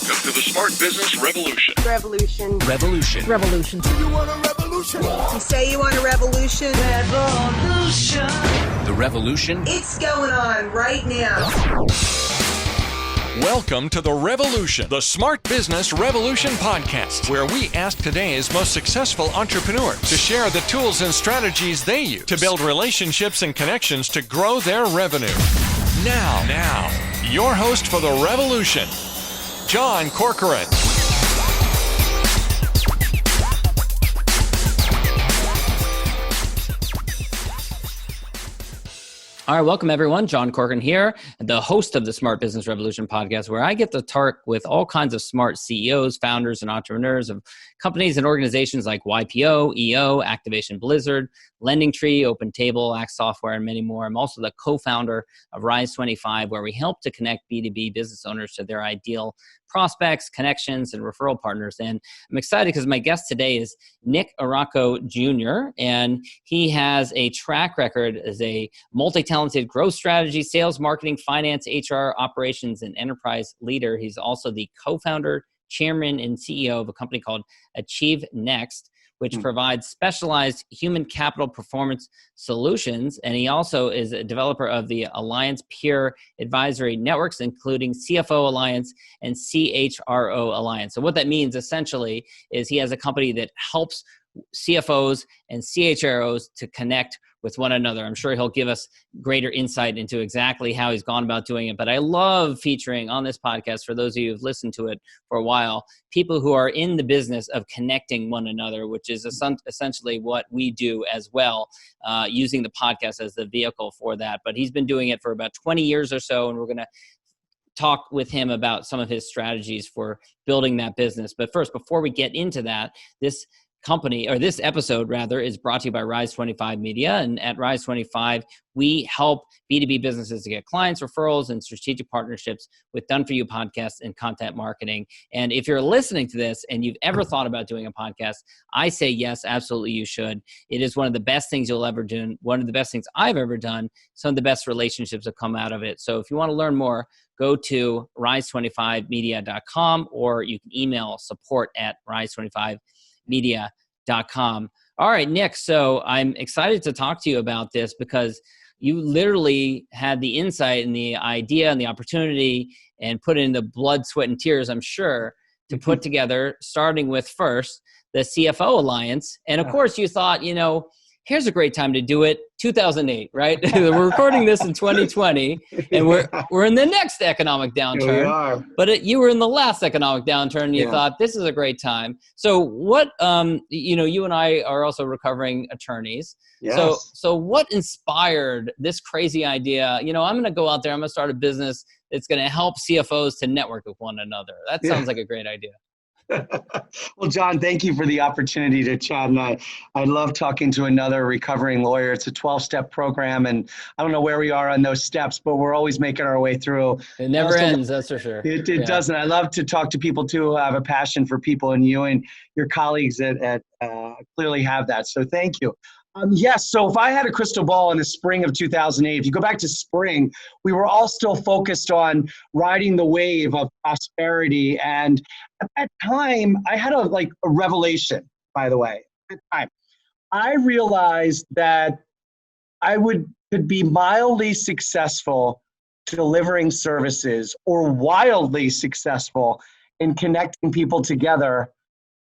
Welcome to the Smart Business Revolution. Revolution. Revolution. Revolution. You want a revolution? You say you want a revolution? Revolution. The revolution. It's going on right now. Welcome to The Revolution, the Smart Business Revolution podcast, where we ask today's most successful entrepreneurs to share the tools and strategies they use to build relationships and connections to grow their revenue. Now, your host for The Revolution, John Corcoran. All right, welcome everyone. John Corcoran here, the host of the Smart Business Revolution podcast, where I get to talk with all kinds of smart CEOs, founders, and entrepreneurs of companies and organizations like YPO, EO, Activation Blizzard, LendingTree, OpenTable, Axe Software, and many more. I'm also the co-founder of Rise 25, where we help to connect B2B business owners to their ideal prospects, connections, and referral partners. And I'm excited because my guest today is Nick Araco Jr., and he has a track record as a multi-talented growth strategy, sales, marketing, finance, HR, operations, and enterprise leader. He's also the co-founder, chairman, and CEO of a company called Achieve Next, which provides specialized human capital performance solutions. And he also is a developer of the Alliance peer advisory networks, including CFO Alliance and CHRO Alliance. So what that means essentially is he has a company that helps CFOs and CHROs to connect with one another. I'm sure he'll give us greater insight into exactly how he's gone about doing it. But I love featuring on this podcast, for those of you who've listened to it for a while, people who are in the business of connecting one another, which is essentially what we do as well, using the podcast as the vehicle for that. But he's been doing it for about 20 years or so, and we're going to talk with him about some of his strategies for building that business. But first, before we get into that, this episode rather, is brought to you by Rise 25 Media. And at Rise 25, we help B2B businesses to get clients, referrals, and strategic partnerships with done-for-you podcasts and content marketing. And if you're listening to this and you've ever thought about doing a podcast, I say yes, absolutely you should. It is one of the best things you'll ever do, one of the best things I've ever done. Some of the best relationships have come out of it. So if you want to learn more, go to rise25media.com, or you can email support@rise25media.com. All right, Nick. So I'm excited to talk to you about this because you literally had the insight and the idea and the opportunity and put in the blood, sweat, and tears, I'm sure, to put together, starting with first the CFO Alliance. And of course you thought, here's a great time to do it. 2008, right? We're recording this in 2020, and we're in the next economic downturn. We are. But you were in the last economic downturn, and you thought this is a great time. So what? You and I are also recovering attorneys. Yes. So what inspired this crazy idea? I'm going to go out there. I'm going to start a business that's going to help CFOs to network with one another. That sounds like a great idea. Well, John, thank you for the opportunity to chat. And I love talking to another recovering lawyer. It's a 12-step program, and I don't know where we are on those steps, but we're always making our way through. It never ends, that's for sure. It doesn't. I love to talk to people, too, who have a passion for people, and you and your colleagues at clearly have that. So thank you. Yes, so if I had a crystal ball in the spring of 2008, if you go back to spring, we were all still focused on riding the wave of prosperity. And at that time, I had a revelation, by the way. At that time, I realized that I could be mildly successful delivering services or wildly successful in connecting people together.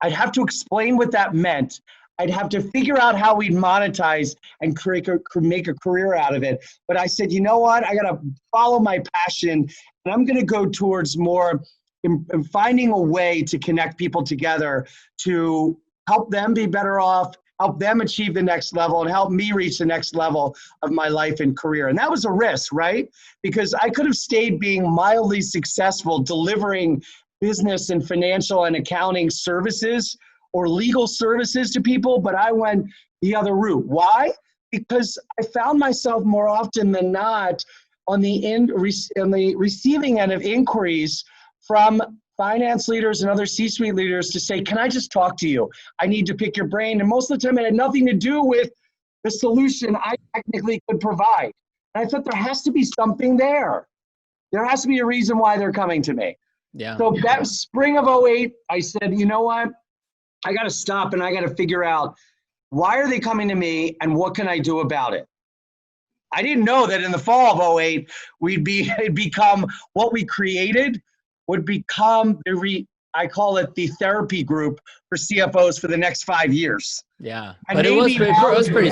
I'd have to explain what that meant. I'd have to figure out how we'd monetize and make a career out of it. But I said, you know what? I got to follow my passion, and I'm going to go towards more in finding a way to connect people together to help them be better off, help them achieve the next level, and help me reach the next level of my life and career. And that was a risk, right? Because I could have stayed being mildly successful delivering business and financial and accounting services or legal services to people, but I went the other route. Why? Because I found myself more often than not on the receiving end of inquiries from finance leaders and other C-suite leaders to say, can I just talk to you? I need to pick your brain. And most of the time it had nothing to do with the solution I technically could provide. And I thought there has to be something there. There has to be a reason why they're coming to me. Yeah. So that spring of '08, I said, you know what? I got to stop and I got to figure out, why are they coming to me and what can I do about it? I didn't know that in the fall of '08, it'd become what we created would become I call it the therapy group for CFOs for the next 5 years. Yeah. And But it was maybe pretty,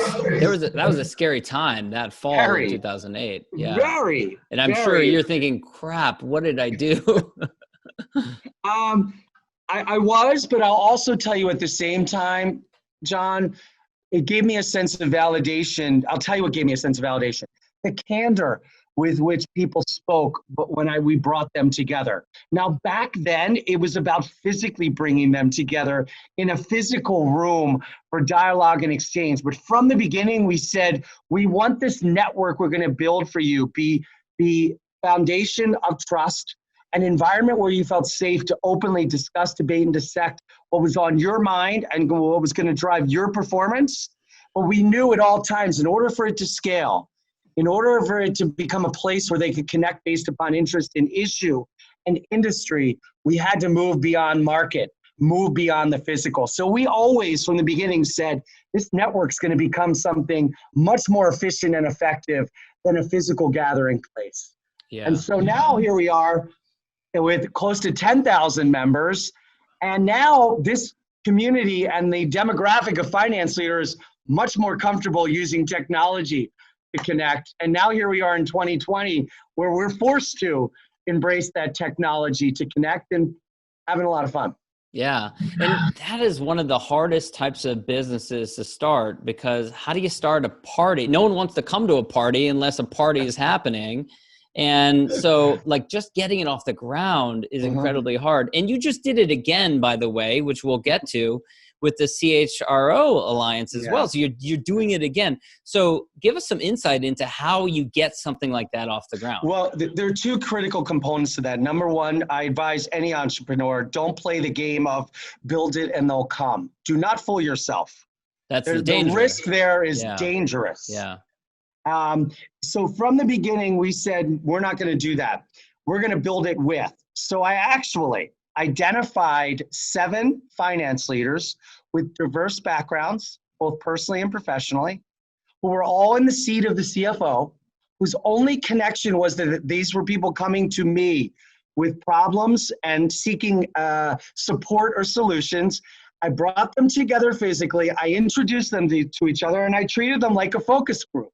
that was a scary time, that fall of 2008. Yeah. Very. And I'm sure you're thinking, crap, what did I do? I was, but I'll also tell you at the same time, John, it gave me a sense of validation. I'll tell you what gave me a sense of validation. The candor with which people spoke when we brought them together. Now, back then, it was about physically bringing them together in a physical room for dialogue and exchange. But from the beginning, we said, we want this network we're going to build for you be the foundation of trust, an environment where you felt safe to openly discuss, debate, and dissect what was on your mind and what was going to drive your performance. But we knew at all times, in order for it to scale, in order for it to become a place where they could connect based upon interest in issue and industry, we had to move beyond market, move beyond the physical. So we always, from the beginning, said this network's going to become something much more efficient and effective than a physical gathering place. Yeah. And so now here we are with close to 10,000 members. And now this community and the demographic of finance leaders much more comfortable using technology to connect. And now here we are in 2020, where we're forced to embrace that technology to connect and having a lot of fun. Yeah. And that is one of the hardest types of businesses to start, because how do you start a party? No one wants to come to a party unless a party is happening. And so like just getting it off the ground is incredibly hard. And you just did it again, by the way, which we'll get to with the CHRO Alliance as well. So you're doing it again. So give us some insight into how you get something like that off the ground. Well, there are two critical components to that. Number one, I advise any entrepreneur, don't play the game of build it and they'll come. Do not fool yourself. That's the danger. The risk there is dangerous. Yeah. So from the beginning, we said, we're not going to do that. We're going to build it with. So I actually identified 7 finance leaders with diverse backgrounds, both personally and professionally, who were all in the seat of the CFO, whose only connection was that these were people coming to me with problems and seeking support or solutions. I brought them together physically. I introduced them to each other, and I treated them like a focus group.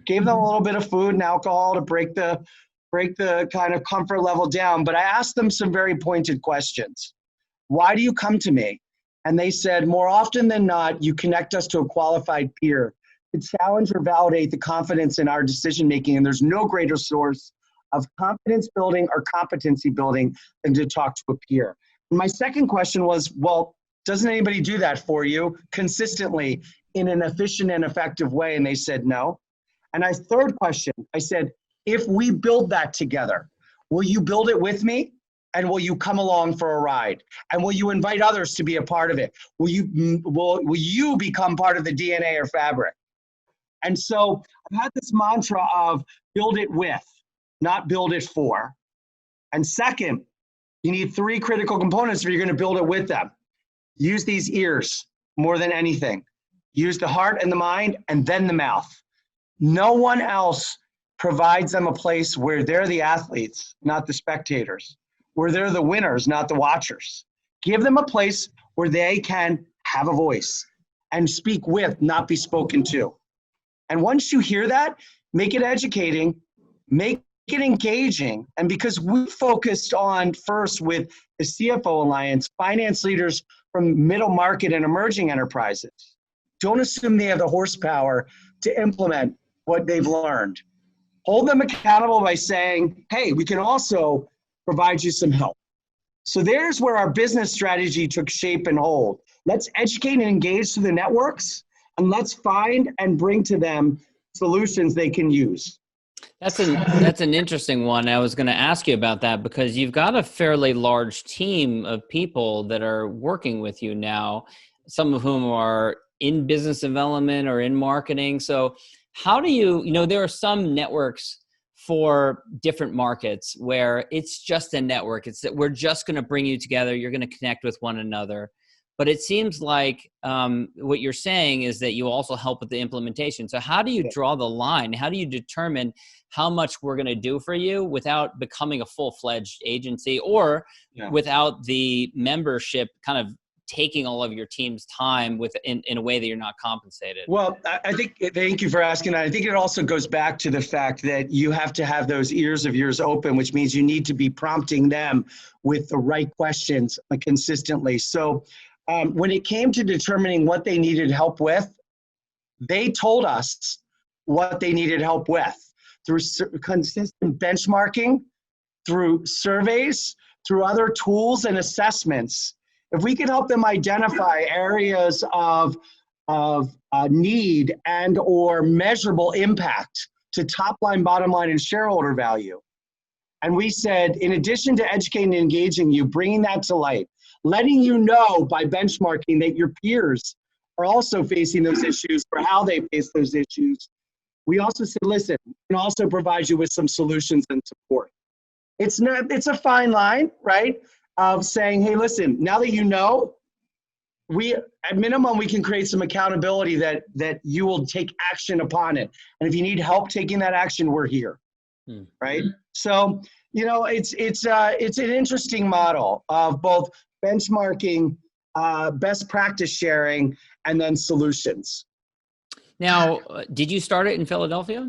Gave them a little bit of food and alcohol to break the kind of comfort level down. But I asked them some very pointed questions. Why do you come to me? And they said, more often than not, you connect us to a qualified peer to challenge or validate the confidence in our decision-making. And there's no greater source of confidence building or competency building than to talk to a peer. And my second question was, well, doesn't anybody do that for you consistently in an efficient and effective way? And they said, no. And my third question, I said, if we build that together, will you build it with me? And will you come along for a ride? And will you invite others to be a part of it? Will you become part of the DNA or fabric? And so I've had this mantra of build it with, not build it for. And second, you need 3 critical components if you're going to build it with them. Use these ears more than anything. Use the heart and the mind, and then the mouth. No one else provides them a place where they're the athletes, not the spectators, where they're the winners, not the watchers. Give them a place where they can have a voice and speak with, not be spoken to. And once you hear that, make it educating, make it engaging. And because we focused on first with the CFO Alliance, finance leaders from middle market and emerging enterprises, don't assume they have the horsepower to implement what they've learned. Hold them accountable by saying, hey, we can also provide you some help. So there's where our business strategy took shape and hold. Let's educate and engage through the networks, and let's find and bring to them solutions they can use. That's an interesting one. I was going to ask you about that because you've got a fairly large team of people that are working with you now, some of whom are in business development or in marketing. So how do you there are some networks for different markets where it's just a network. It's that we're just going to bring you together. You're going to connect with one another. But it seems like what you're saying is that you also help with the implementation. So how do you draw the line? How do you determine how much we're going to do for you without becoming a full-fledged agency or without the membership kind of taking all of your team's time in a way that you're not compensated? Well, I think, thank you for asking that. I think it also goes back to the fact that you have to have those ears of yours open, which means you need to be prompting them with the right questions consistently. So when it came to determining what they needed help with, they told us what they needed help with through consistent benchmarking, through surveys, through other tools and assessments. If we could help them identify areas of need and or measurable impact to top line, bottom line, and shareholder value. And we said, in addition to educating and engaging you, bringing that to light, letting you know by benchmarking that your peers are also facing those issues or how they face those issues. We also said, listen, we can also provide you with some solutions and support. It's a fine line, right? Of saying, hey, listen, now that you know, at minimum, we can create some accountability that you will take action upon it. And if you need help taking that action, we're here, right? So, it's an interesting model of both benchmarking, best practice sharing, and then solutions. Now, did you start it in Philadelphia?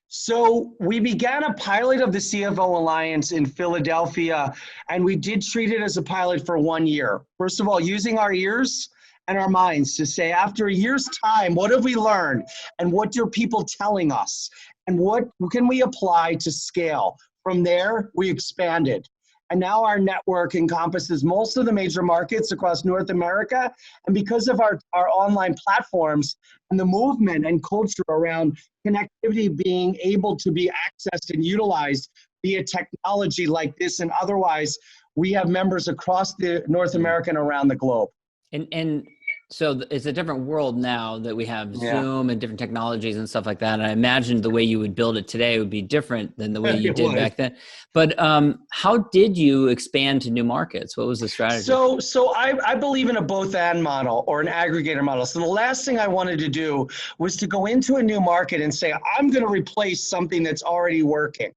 So we began a pilot of the CFO Alliance in Philadelphia, and we did treat it as a pilot for 1 year. First of all, using our ears and our minds to say, after a year's time, what have we learned? And what are people telling us? And what can we apply to scale? From there, we expanded. And now our network encompasses most of the major markets across North America. And because of our online platforms and the movement and culture around connectivity being able to be accessed and utilized via technology like this and otherwise, we have members across the North America and around the globe. And so it's a different world now that we have Zoom and different technologies and stuff like that. And I imagine the way you would build it today would be different than the way you did back then. But how did you expand to new markets? What was the strategy? So I believe in a both and model or an aggregator model. So the last thing I wanted to do was to go into a new market and say, I'm going to replace something that's already working.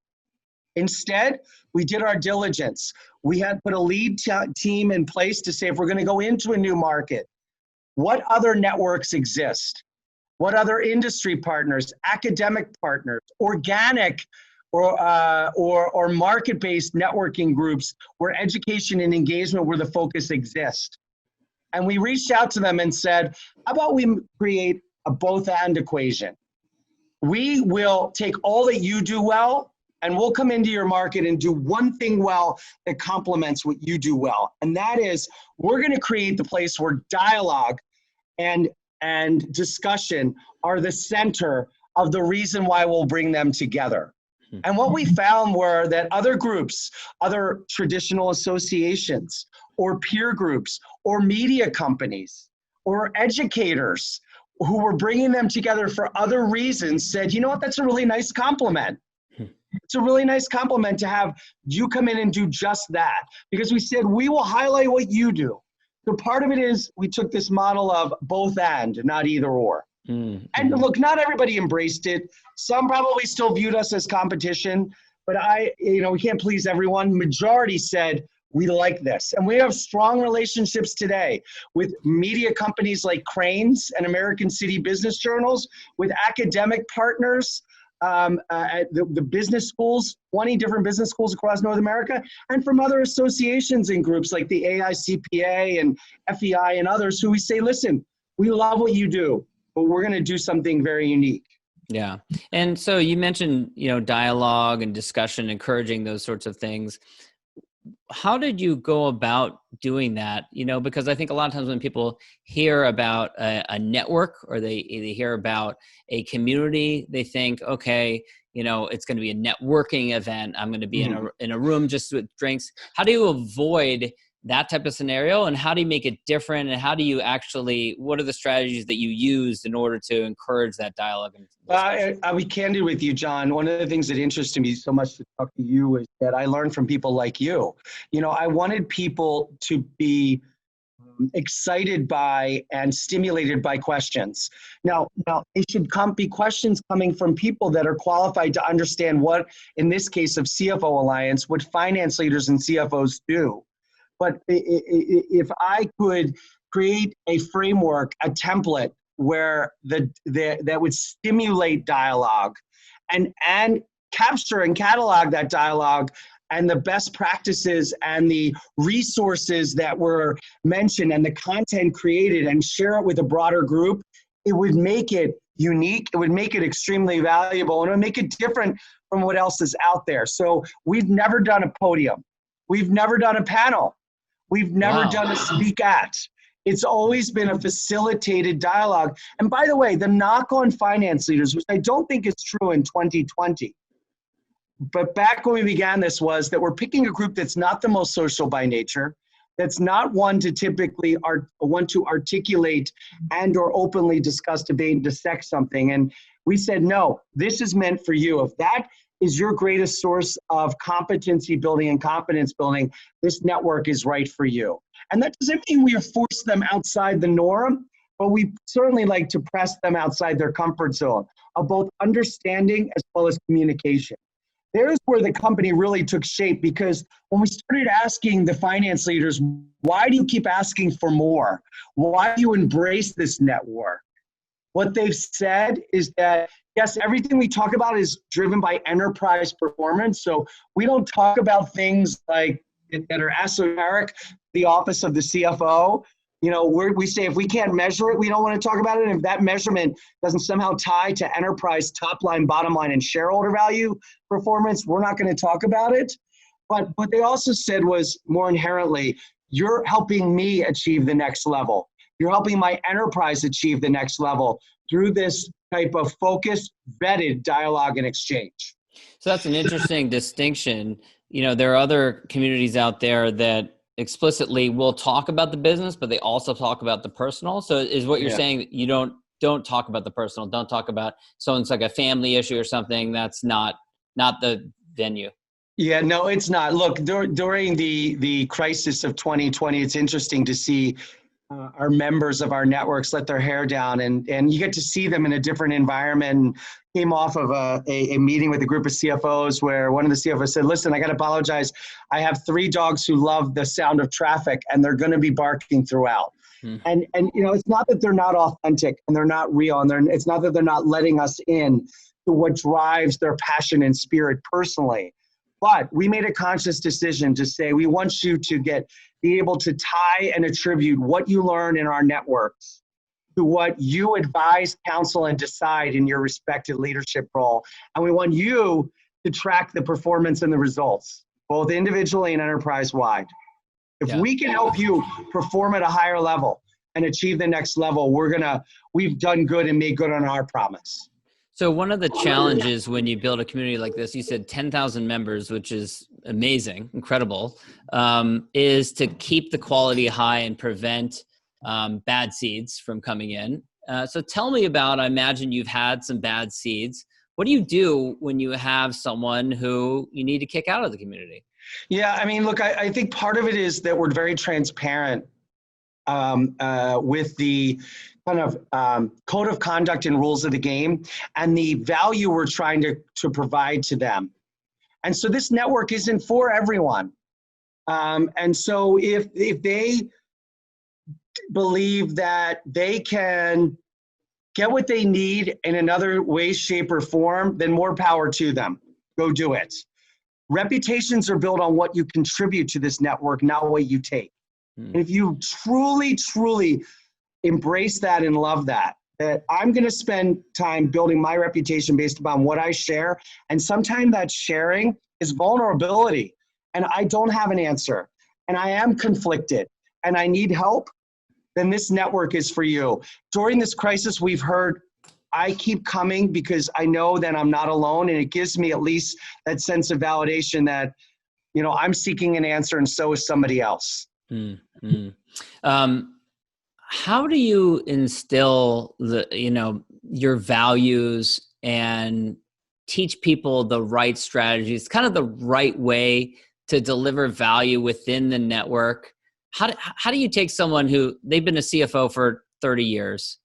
Instead, we did our diligence. We had put a lead team in place to say, if we're going to go into a new market, what other networks exist? What other industry partners, academic partners, organic or market-based networking groups where education and engagement where the focus exists? And we reached out to them and said, how about we create a both and equation? We will take all that you do well and we'll come into your market and do one thing well that complements what you do well. And that is, we're going to create the place where dialogue and discussion are the center of the reason why we'll bring them together. And what we found were that other groups, other traditional associations or peer groups or media companies or educators who were bringing them together for other reasons said, you know what, that's a really nice compliment. It's a really nice compliment to have you come in and do just that, because we said, we will highlight what you do. So part of it is we took this model of both and, not either or. And look, not everybody embraced it. Some probably still viewed us as competition, but we can't please everyone. Majority said, we like this. And we have strong relationships today with media companies like Cranes and American City Business Journals, with academic partners, at the business schools, 20 different business schools across North America, and from other associations and groups like the AICPA and FEI and others who we say, listen, we love what you do, but we're going to do something very unique. Yeah. And so you mentioned, dialogue and discussion, encouraging those sorts of things. How did you go about doing that? Because I think a lot of times when people hear about a network or they hear about a community, they think, okay, it's going to be a networking event. I'm going to be in a room just with drinks. How do you avoid that type of scenario, and how do you make it different, and how do you actually, what are the strategies that you used in order to encourage that dialogue? I'll be candid with you, John. One of the things that interested me so much to talk to you is that I learned from people like you. I wanted people to be excited by and stimulated by questions. Now it should be questions coming from people that are qualified to understand what, in this case of CFO Alliance, what finance leaders and CFOs do. But if I could create a framework, a template where that would stimulate dialogue and capture and catalog that dialogue and the best practices and the resources that were mentioned and the content created, and share it with a broader group, it would make it unique. It would make it extremely valuable, and it would make it different from what else is out there. So we've never done a podium. We've never done a panel. We've never done a speak at. It's always been a facilitated dialogue. And by the way, the knock on finance leaders, which I don't think is true in 2020, but back when we began this, was that we're picking a group that's not the most social by nature, that's not one to typically want to articulate and or openly discuss, debate, and dissect something. And we said, no, this is meant for you. If that is your greatest source of competency building and competence building, this network is right for you. And that doesn't mean we force them outside the norm, but we certainly like to press them outside their comfort zone of both understanding as well as communication. There's where the company really took shape, because when we started asking the finance leaders, why do you keep asking for more? Why do you embrace this network? What they've said is that, yes, everything we talk about is driven by enterprise performance. So we don't talk about things like that are esoteric, the office of the CFO. We say if we can't measure it, we don't want to talk about it. And if that measurement doesn't somehow tie to enterprise top line, bottom line, and shareholder value performance, we're not going to talk about it. But what they also said was, more inherently, you're helping me achieve the next level. You're helping my enterprise achieve the next level through this type of focused, vetted dialogue and exchange. So that's an interesting distinction. There are other communities out there that explicitly will talk about the business, but they also talk about the personal. So is what you're saying that you don't talk about the personal, don't talk about someone's like a family issue or something, that's not the venue? Yeah, no, it's not. Look, during the crisis of 2020, it's interesting to see our members of our networks let their hair down, and you get to see them in a different environment. Came off of a meeting with a group of CFOs where one of the CFOs said, listen, I got to apologize. I have 3 dogs who love the sound of traffic, and they're going to be barking throughout. And it's not that they're not authentic and they're not real, and it's not that they're not letting us in to what drives their passion and spirit personally. But we made a conscious decision to say, we want you to be able to tie and attribute what you learn in our networks to what you advise, counsel, and decide in your respective leadership role. And we want you to track the performance and the results, both individually and enterprise-wide. If we can help you perform at a higher level and achieve the next level, we've done good and made good on our promise. So one of the challenges when you build a community like this, you said 10,000 members, which is amazing, incredible, is to keep the quality high and prevent bad seeds from coming in. So tell me about, I imagine you've had some bad seeds. What do you do when you have someone who you need to kick out of the community? Yeah, I mean, look, I think part of it is that we're very transparent with the kind of code of conduct and rules of the game and the value we're trying to provide to them. And so this network isn't for everyone. And so if they believe that they can get what they need in another way, shape, or form, then more power to them. Go do it. Reputations are built on what you contribute to this network, not what you take. And if you truly, truly embrace that and love that I'm going to spend time building my reputation based upon what I share. And sometimes that sharing is vulnerability. And I don't have an answer. And I am conflicted. And I need help. Then this network is for you. During this crisis, we've heard, I keep coming because I know that I'm not alone. And it gives me at least that sense of validation that, I'm seeking an answer and so is somebody else. Mm-hmm. How do you instill your values and teach people the right strategies, kind of the right way to deliver value within the network? How do you take someone who they've been a CFO for 30 years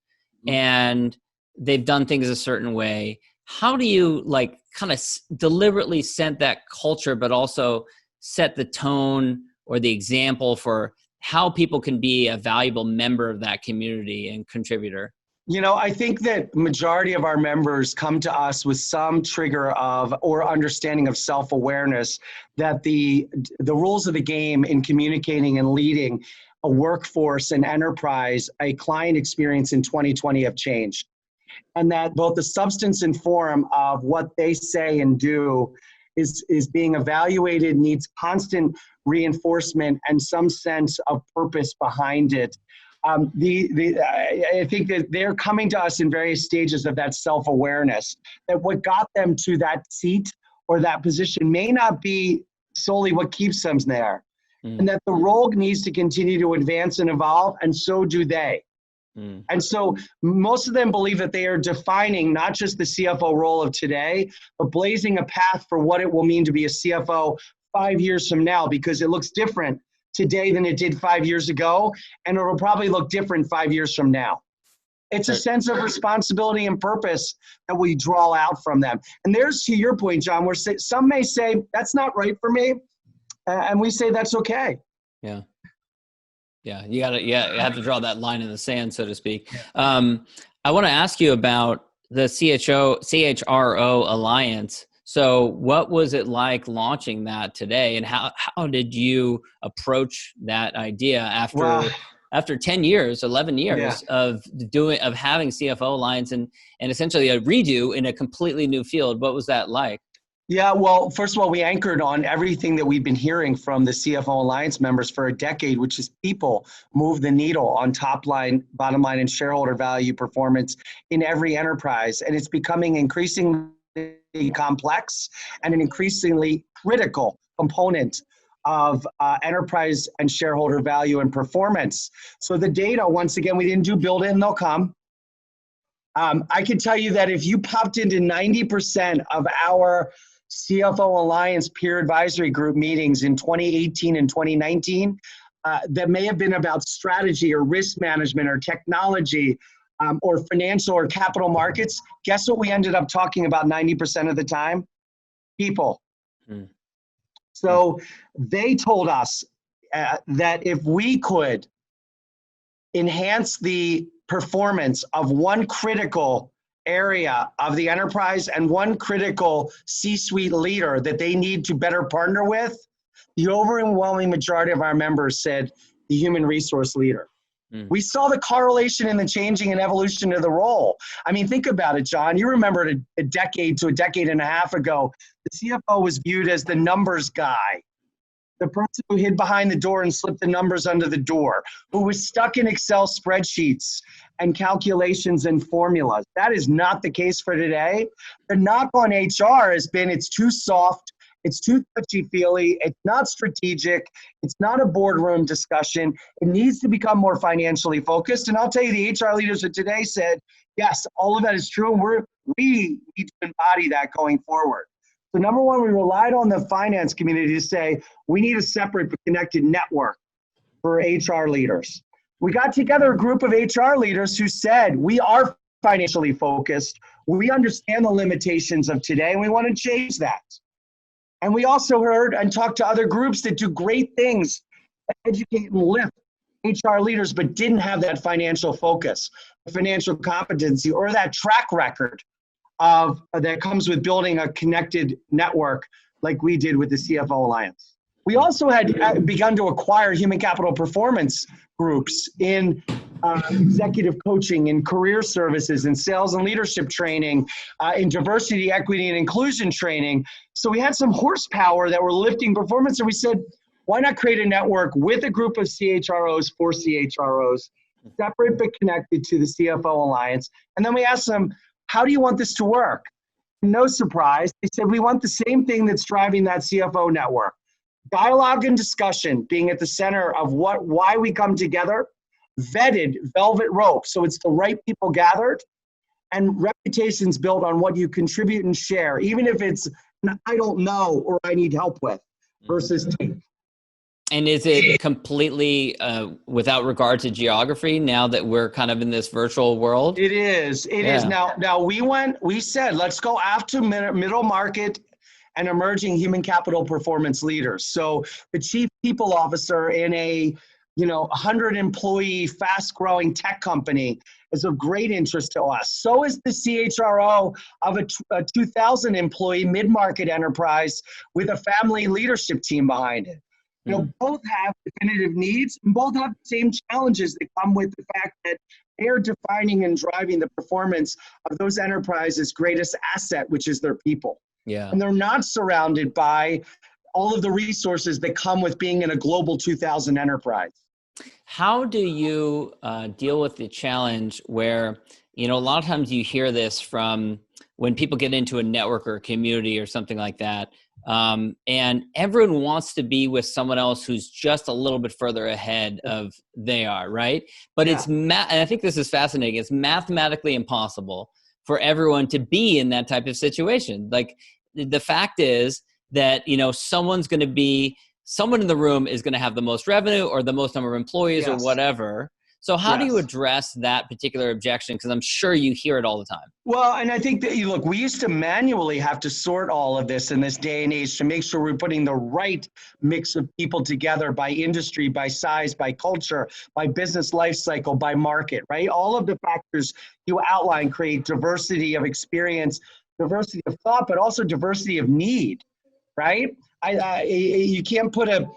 and they've done things a certain way? How do you kind of deliberately set that culture, but also set the tone or the example for how people can be a valuable member of that community and contributor? I think that majority of our members come to us with some trigger of or understanding of self-awareness that the rules of the game in communicating and leading a workforce, an enterprise, a client experience in 2020 have changed. And that both the substance and form of what they say and do is being evaluated, needs constant reinforcement and some sense of purpose behind it. I think that they're coming to us in various stages of that self-awareness, that what got them to that seat or that position may not be solely what keeps them there, and that the role needs to continue to advance and evolve, and so do they. And so most of them believe that they are defining not just the CFO role of today, but blazing a path for what it will mean to be a CFO 5 years from now, because it looks different today than it did 5 years ago, and it'll probably look different 5 years from now. It's a sense of responsibility and purpose that we draw out from them. And there's, to your point, John, where some may say, that's not right for me, and we say that's okay. Yeah. Yeah, you have to draw that line in the sand, so to speak. I want to ask you about the CHRO Alliance. So what was it like launching that today, and how did you approach that idea after 10 years, 11 years of having CFO Alliance and essentially a redo in a completely new field? What was that like? Yeah, well, first of all, we anchored on everything that we've been hearing from the CFO Alliance members for a decade, which is people move the needle on top line, bottom line, and shareholder value performance in every enterprise. And it's becoming increasingly complex and an increasingly critical component of enterprise and shareholder value and performance. So the data, once again, we didn't do build in, they'll come. I can tell you that if you popped into 90% of our CFO Alliance peer advisory group meetings in 2018 and 2019, that may have been about strategy or risk management or technology or financial or capital markets, guess what we ended up talking about 90% of the time? People. So they told us that if we could enhance the performance of one critical area of the enterprise and one critical C-suite leader that they need to better partner with, the overwhelming majority of our members said the human resource leader. We saw the correlation in the changing and evolution of the role. I mean, think about it, John. You remember a decade to a decade and a half ago, the CFO was viewed as the numbers guy, the person who hid behind the door and slipped the numbers under the door, who was stuck in Excel spreadsheets and calculations and formulas. That is not the case for today. The knock on HR has been it's too soft, it's too touchy-feely, it's not strategic, it's not a boardroom discussion. It needs to become more financially focused. And I'll tell you, the HR leaders of today said, yes, all of that is true, and we need to embody that going forward. So number one, we relied on the finance community to say, we need a separate but connected network for HR leaders. We got together a group of HR leaders who said, we are financially focused, we understand the limitations of today, and we want to change that. And we also heard and talked to other groups that do great things, educate and lift HR leaders, but didn't have that financial focus, financial competency, or that track record that comes with building a connected network like we did with the CFO Alliance. We also had begun to acquire human capital performance groups in executive coaching, in career services, in sales and leadership training, in diversity, equity, and inclusion training. So we had some horsepower that were lifting performance, and we said, why not create a network with a group of CHROs for CHROs, separate but connected to the CFO Alliance? And then we asked them, how do you want this to work? No surprise, they said, we want the same thing that's driving that CFO network. dialogue and discussion being at the center of why we come together, vetted velvet rope. So it's the right people gathered, and reputations built on what you contribute and share, even if it's I don't know or I need help with versus take. And is it completely without regard to geography now that we're kind of in this virtual world? It is. It is. Now we said, let's go after middle market and emerging human capital performance leaders. So the chief people officer in a 100 employee, fast growing tech company is of great interest to us. So is the CHRO of a 2,000 employee mid-market enterprise with a family leadership team behind it. Both have definitive needs and both have the same challenges that come with the fact that they're defining and driving the performance of those enterprises' greatest asset, which is their people. Yeah. And they're not surrounded by all of the resources that come with being in a global 2,000 enterprise. How do you deal with the challenge where, a lot of times you hear this from when people get into a network or a community or something like that, and everyone wants to be with someone else who's just a little bit further ahead of they are, right? But and I think this is fascinating. It's mathematically impossible for everyone to be in that type of situation. Like the fact is that, someone in the room is going to have the most revenue or the most number of employees or whatever. So how do you address that particular objection? Because I'm sure you hear it all the time. Well, and I think that, look, we used to manually have to sort all of this in this day and age to make sure we're putting the right mix of people together by industry, by size, by culture, by business life cycle, by market, right? All of the factors you outline create diversity of experience, diversity of thought, but also diversity of need, right? You can't put a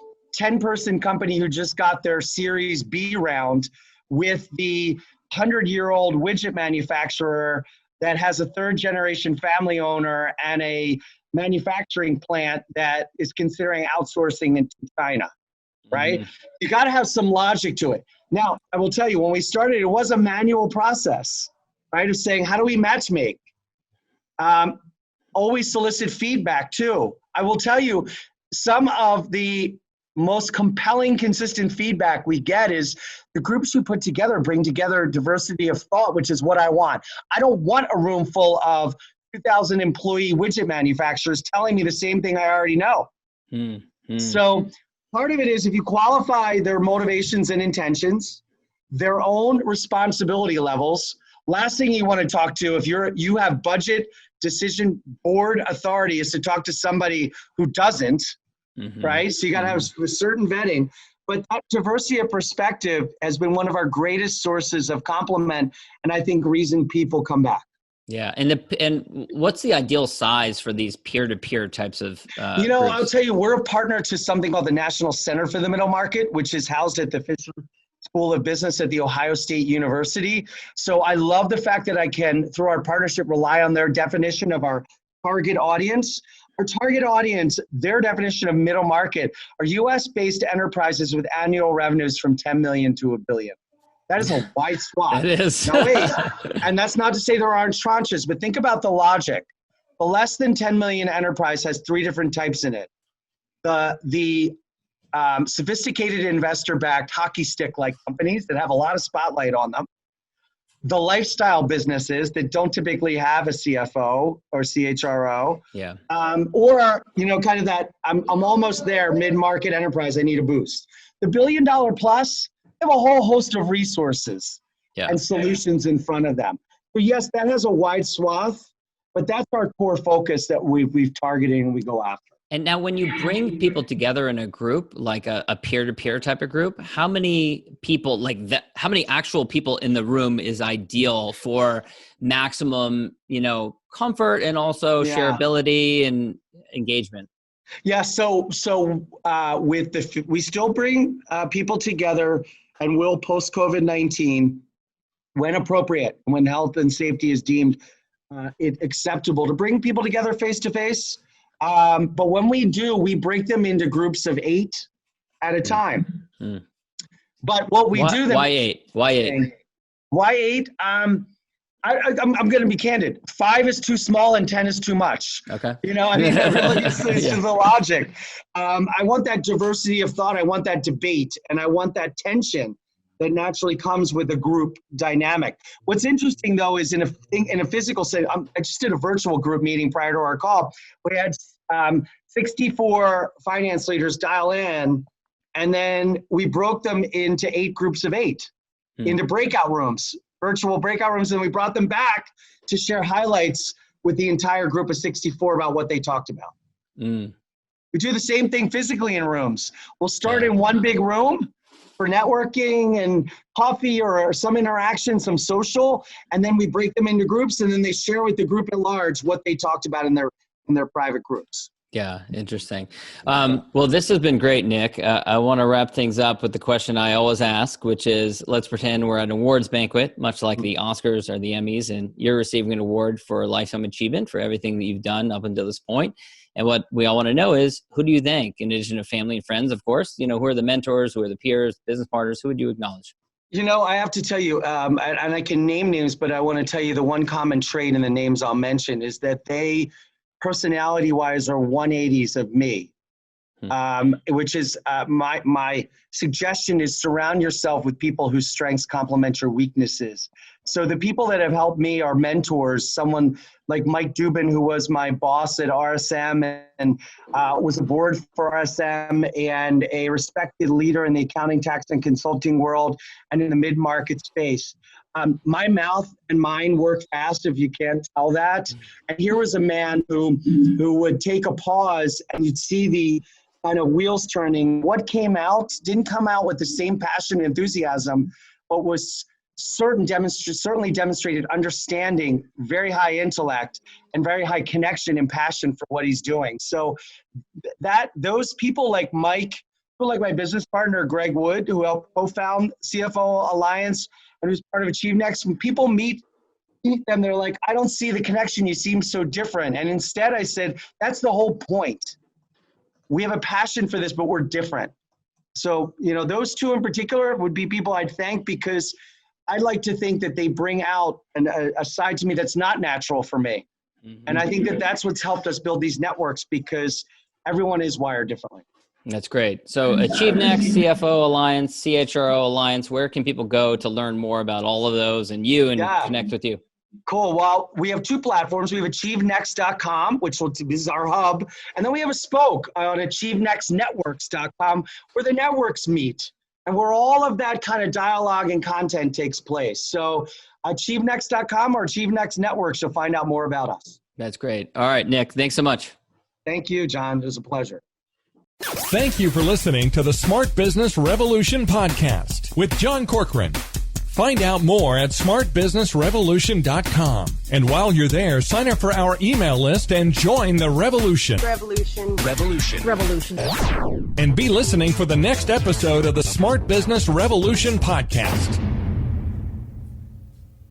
10-person company who just got their Series B round with the 100-year-old widget manufacturer that has a third-generation family owner and a manufacturing plant that is considering outsourcing into China, right? Mm-hmm. You got to have some logic to it. Now, I will tell you, when we started, it was a manual process, right, of saying, how do we matchmake? Always solicit feedback, too. I will tell you, some of the most compelling, consistent feedback we get is the groups you put together bring together diversity of thought, which is what I want. I don't want a room full of 2,000 employee widget manufacturers telling me the same thing I already know. So part of it is if you qualify their motivations and intentions, their own responsibility levels. Last thing you want to talk to if you have budget decision board authority is to talk to somebody who doesn't. Right? So you got to have a certain vetting, but that diversity of perspective has been one of our greatest sources of compliment, and I think reason people come back. Yeah, and what's the ideal size for these peer-to-peer types of groups? I'll tell you, we're a partner to something called the National Center for the Middle Market, which is housed at the Fisher School of Business at The Ohio State University. So I love the fact that I can, through our partnership, rely on their definition of our target audience. Our target audience, their definition of middle market, are U.S.-based enterprises with annual revenues from 10 million to $1 billion. That is a wide swath. It is. Now, wait, and that's not to say there aren't tranches, but think about the logic. The less than 10 million enterprise has three different types in it. The sophisticated investor-backed hockey stick-like companies that have a lot of spotlight on them. The lifestyle businesses that don't typically have a CFO or CHRO, or kind of that I'm almost there mid-market enterprise. I need a boost. The $1 billion plus, they have a whole host of resources and solutions in front of them. So yes, that has a wide swath, but that's our core focus that we've targeted and we go after. And now when you bring people together in a group, like a peer-to-peer type of group, how many people how many actual people in the room is ideal for maximum, comfort and also shareability and engagement? Yeah. So we still bring people together and will post COVID-19 when appropriate, when health and safety is deemed acceptable to bring people together face-to-face. But when we do, we break them into groups of 8 at a time. But what we do then— Why 8? Why 8? Why 8? I'm going to be candid. 5 is too small and 10 is too much. Okay. That really is to the logic. I want that diversity of thought. I want that debate, and I want that tension that naturally comes with a group dynamic. What's interesting, though, is in a physical setting, I just did a virtual group meeting prior to our call. We had 64 finance leaders dial in, and then we broke them into 8 groups of 8 into breakout rooms, virtual breakout rooms, and we brought them back to share highlights with the entire group of 64 about what they talked about. We do the same thing physically in rooms. We'll start in one big room for networking and coffee or some interaction, some social, and then we break them into groups, and then they share with the group at large what they talked about in their private groups. Yeah, interesting. Well, this has been great, Nick. I want to wrap things up with the question I always ask, which is, let's pretend we're at an awards banquet, much like the Oscars or the Emmys, and you're receiving an award for lifetime achievement for everything that you've done up until this point. And what we all want to know is, who do you thank, in addition to family and friends, of course? Who are the mentors, who are the peers, business partners, who would you acknowledge? I have to tell you, and I can name names, but I want to tell you the one common trait in the names I'll mention is that they, personality-wise, are 180s of me, which is my suggestion is surround yourself with people whose strengths complement your weaknesses. So the people that have helped me are mentors, someone like Mike Dubin, who was my boss at RSM and was a board for RSM and a respected leader in the accounting, tax, and consulting world and in the mid-market space. My mouth and mind work fast, if you can't tell that. And here was a man who would take a pause and you'd see the kind of wheels turning. What came out didn't come out with the same passion and enthusiasm, but was certainly demonstrated understanding, very high intellect, and very high connection and passion for what he's doing. So those people like Mike, people like my business partner, Greg Wood, who helped co-found CFO Alliance and who's part of Achieve Next, when people meet them, they're like, I don't see the connection. You seem so different. And instead I said, that's the whole point. We have a passion for this, but we're different. So, those two in particular would be people I'd thank, because I like to think that they bring out a side to me that's not natural for me. And I think that that's what's helped us build these networks, because everyone is wired differently. That's great. So Achieve Next, CFO Alliance, CHRO Alliance, where can people go to learn more about all of those and connect with you? Cool. Well, we have 2 platforms. We have achievenext.com, this is our hub. And then we have a spoke on achievenextnetworks.com where the networks meet and where all of that kind of dialogue and content takes place. So achievenext.com or Achieve Next Networks, you'll find out more about us. That's great. All right, Nick, thanks so much. Thank you, John. It was a pleasure. Thank you for listening to the Smart Business Revolution podcast with John Corcoran. Find out more at smartbusinessrevolution.com. And while you're there, sign up for our email list and join the revolution. Revolution. And be listening for the next episode of the Smart Business Revolution podcast.